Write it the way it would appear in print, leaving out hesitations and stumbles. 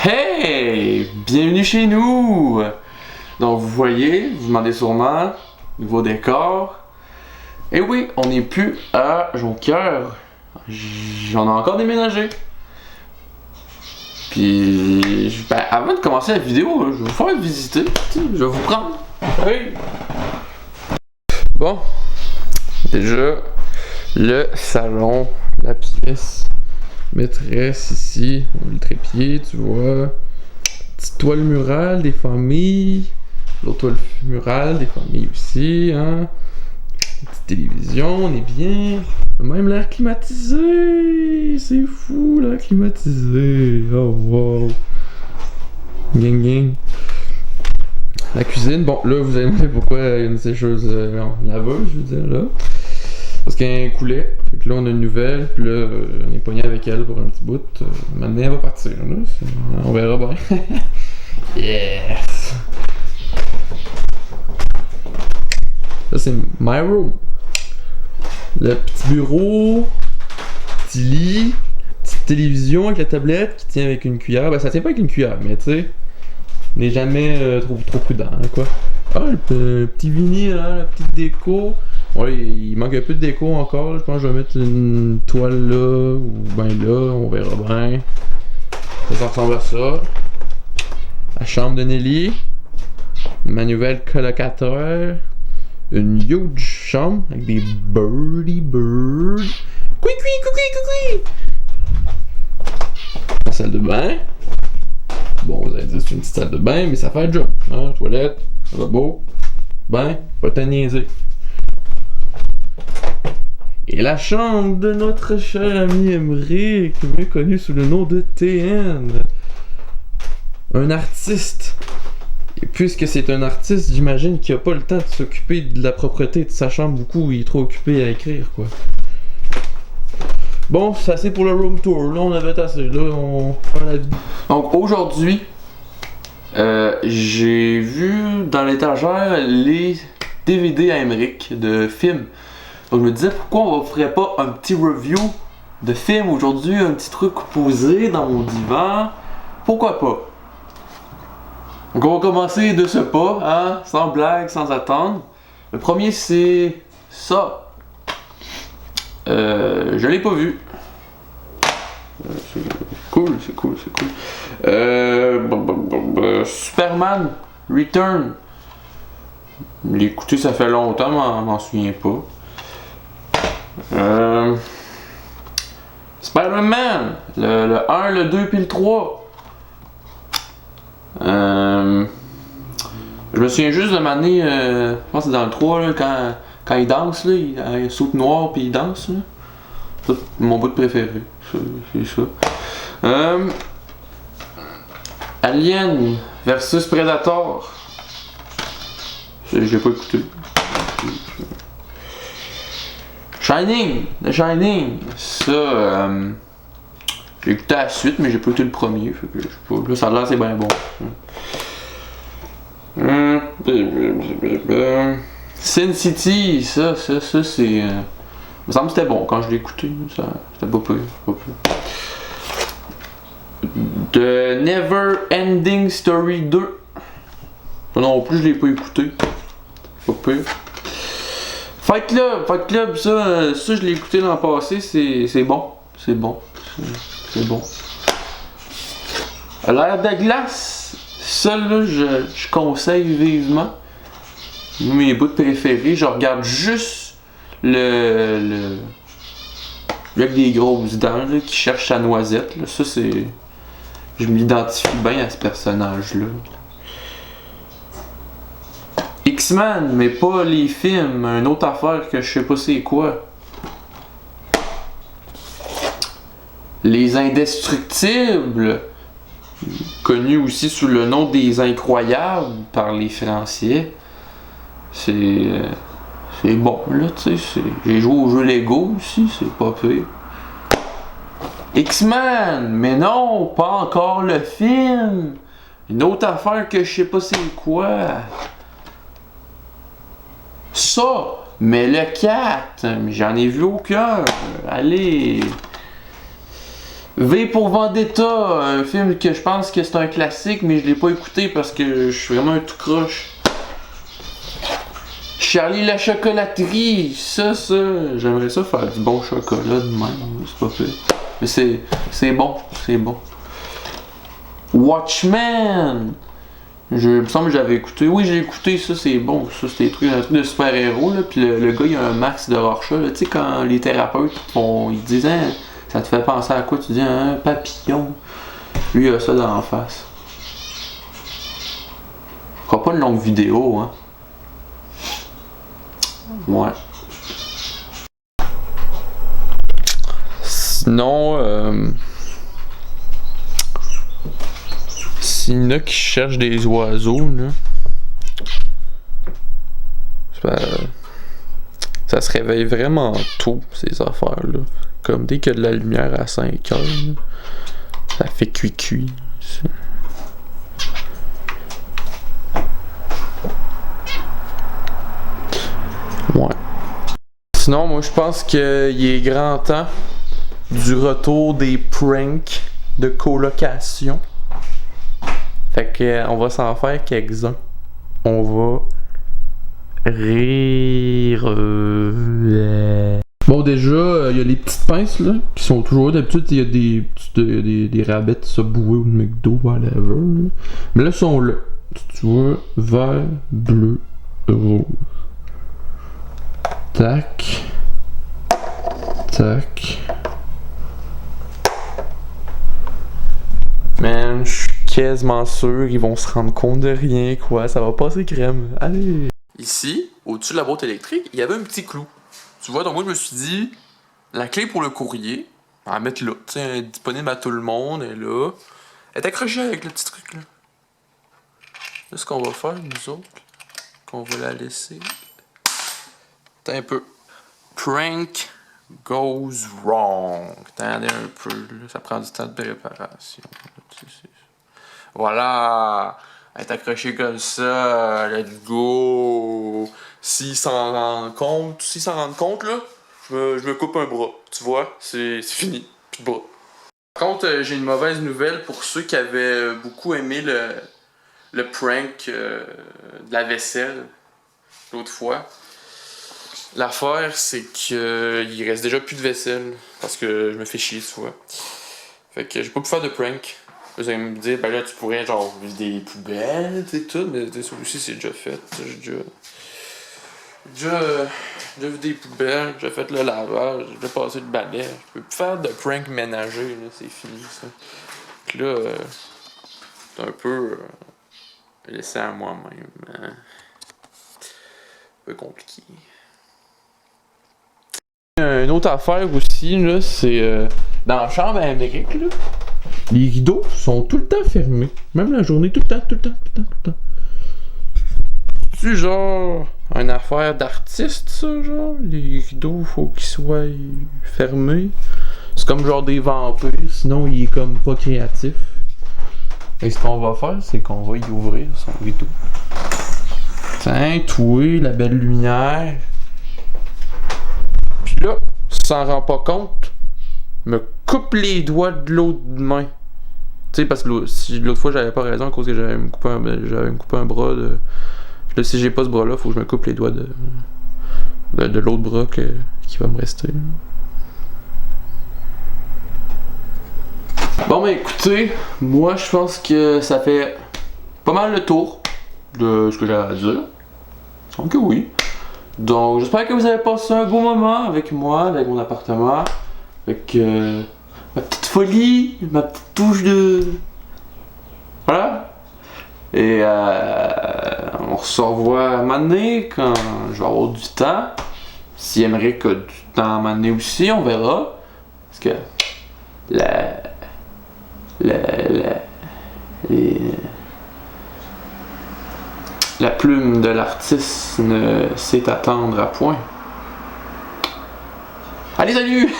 Hey! Bienvenue chez nous! Donc vous voyez, vous demandez sûrement, nouveau décor. Et oui, on n'est plus à Jonquière. J'en ai encore déménagé. Puis, avant de commencer la vidéo, je vais vous faire visiter. Je vais vous prendre. Hey! Bon, déjà, le salon, la pièce maîtresse ici, le trépied, tu vois. Petite toile murale des familles. L'autre toile murale des familles aussi, hein. Petite télévision, on est bien. Même l'air climatisé. C'est fou, l'air climatisé. Oh wow. Gang gang. La cuisine, bon là vous allez me demander pourquoi il y a une sécheuse laveuse, je veux dire là. Parce qu'elle coulait. Fait que là on a une nouvelle, puis là on est pogné avec elle pour un petit bout. Maintenant elle va partir là. On verra bien. Yes! Ça c'est my room. Le petit bureau, petit lit, petite télévision avec la tablette qui tient avec une cuillère. Ben ça tient pas avec une cuillère, mais tu sais, on n'est jamais trop prudent, hein, quoi. Ah, le petit vinyle, hein, la petite déco. Ouais, il manque un peu de déco encore. Je pense que je vais mettre une toile là, ou ben là, on verra bien. Ça ressemble à ça. La chambre de Nelly. Ma nouvelle colocataire. Une huge chambre avec des birdie birds. Couicui. La salle de bain. Bon, vous allez dire c'est une petite salle de bain, mais ça fait le job. Hein? Toilette, robot, bain, pas te niaiser. Et la chambre de notre cher ami Emeric, mieux connu sous le nom de TN. Un artiste. Et puisque c'est un artiste, j'imagine qu'il n'a pas le temps de s'occuper de la propreté de sa chambre beaucoup, il est trop occupé à écrire, quoi. Bon, c'est assez pour le room tour, là on avait assez, là on fait la vidéo. Donc aujourd'hui, j'ai vu dans l'étagère les DVD à Emeric de films. Donc je me disais pourquoi on ne ferait pas un petit review de film aujourd'hui, un petit truc posé dans mon divan. Pourquoi pas? Donc on va commencer de ce pas, hein, sans blague, sans attendre. Le premier c'est ça. Je l'ai pas vu. C'est cool. Superman Return. Je l'ai écouté ça fait longtemps, mais m'en souviens pas. Spider-Man, le 1, le 2 puis le 3. Je me souviens juste de m'amener, je pense que c'est dans le 3 là, quand il danse, là, il a un saut noir puis il danse. Là. C'est mon bout préféré, c'est ça. Alien versus Predator. Je l'ai pas écouté. The Shining, ça, j'ai écouté la suite, mais j'ai pas écouté le premier, fait que je sais pas, là ça a l'air c'est bien bon. Sin City, ça c'est, il me semble que c'était bon quand je l'ai écouté, ça, c'était pas pire. The Never Ending Story 2, non plus je l'ai pas écouté, pas pire. Fight Club, ça je l'ai écouté l'an passé, c'est bon. L'air de glace, ça là, je conseille vivement. Mes bouts préférés, je regarde juste le avec des grosses dents là, qui cherche sa noisette. Là. Ça c'est. Je m'identifie bien à ce personnage-là. X-Men, mais pas les films, une autre affaire que je sais pas c'est quoi. Les Indestructibles, connus aussi sous le nom des Incroyables par les Français. C'est bon là, tu sais. J'ai joué au jeu Lego aussi, c'est pas pire. X-Men, mais non, pas encore le film. Une autre affaire que je sais pas c'est quoi. Ça, mais le 4, j'en ai vu aucun. Allez. V pour Vendetta, un film que je pense que c'est un classique, mais je l'ai pas écouté parce que je suis vraiment un tout croche. Charlie la chocolaterie, ça, j'aimerais ça faire du bon chocolat de même, c'est pas fait. Mais c'est bon, c'est bon. Watchmen! Il me semble que j'avais écouté. Oui, j'ai écouté, ça c'est bon. Ça c'était un truc de super-héros, là. Puis le gars, il a un max de Rorschach, là. Tu sais, quand les thérapeutes ils disent, hein, ça te fait penser à quoi? Tu dis, un papillon. Lui, il a ça dans la face. Je crois pas une longue vidéo, hein. Ouais. Sinon, s'il y en a qui cherchent des oiseaux, là, ça se réveille vraiment tôt, ces affaires-là. Comme dès qu'il y a de la lumière à 5 heures, là, ça fait cuit-cuit. Ouais. Sinon, moi, je pense qu'il est grand temps du retour des pranks de colocation. Fait que on va s'en faire quelques-uns. On va rire. Bon, déjà, il y a les petites pinces là qui sont toujours là. D'habitude, il y a des rabbits Subway ou de McDo, whatever. Là. Mais là, ils sont là. Tu vois, vert, bleu, rouge. Tac. Tac. Man, je suis quasiment sûr qu'ils vont se rendre compte de rien, quoi. Ça va passer crème. Allez. Ici, au-dessus de la boîte électrique, il y avait un petit clou. Tu vois, donc moi je me suis dit, la clé pour le courrier, on va la mettre là. Tu sais, elle est disponible à tout le monde, elle est là. Elle est accrochée avec le petit truc là. Là, ce qu'on va faire, nous autres, qu'on va la laisser. Attends un peu. Prank goes wrong. Attendez un peu, là. Ça prend du temps de préparation. Voilà. Elle est accrochée comme ça. Let's go. S'ils s'en rendent compte, là, je me coupe un bras. Tu vois, c'est fini. Plus de bras. Par contre, j'ai une mauvaise nouvelle pour ceux qui avaient beaucoup aimé le prank de la vaisselle l'autre fois. L'affaire, c'est qu'il reste déjà plus de vaisselle parce que je me fais chier, tu vois. Fait que j'ai pas pu faire de prank. Vous allez me dire, ben là, tu pourrais genre vider des poubelles et tout, mais ça aussi, c'est déjà fait. J'ai déjà vidé des poubelles, j'ai fait le lavage, j'ai déjà passé le balai. Je peux plus faire de prank ménager, là, c'est fini, ça. Donc là, c'est un peu laissé à moi-même. Hein. Un peu compliqué. Une autre affaire aussi, là, c'est dans la chambre à Amérique, là, les rideaux sont tout le temps fermés. Même la journée, tout le temps. C'est genre une affaire d'artiste, ça, genre. Les rideaux, faut qu'ils soient fermés. C'est comme genre des vampires, sinon il est comme pas créatif. Et ce qu'on va faire, c'est qu'on va y ouvrir son rideau. Tiens, toi, la belle lumière. Puis là, si s'en rend pas compte, me coupe les doigts de l'autre main. Tu sais, parce que l'autre fois, j'avais pas raison à cause que j'avais me coupé un bras. Là, si j'ai pas ce bras-là, faut que je me coupe les doigts de l'autre bras qui va me rester. Bon, ben écoutez, moi, je pense que ça fait pas mal le tour de ce que j'avais à dire. Donc oui. Donc, j'espère que vous avez passé un beau moment avec moi, avec mon appartement, avec ma petite folie, ma petite touche de... Voilà. Et on se revoit à un moment donné quand je vais avoir du temps. Si Emeric a du temps à un moment donné aussi, on verra. Parce que la plume de l'artiste ne sait attendre à point. Allez, salut!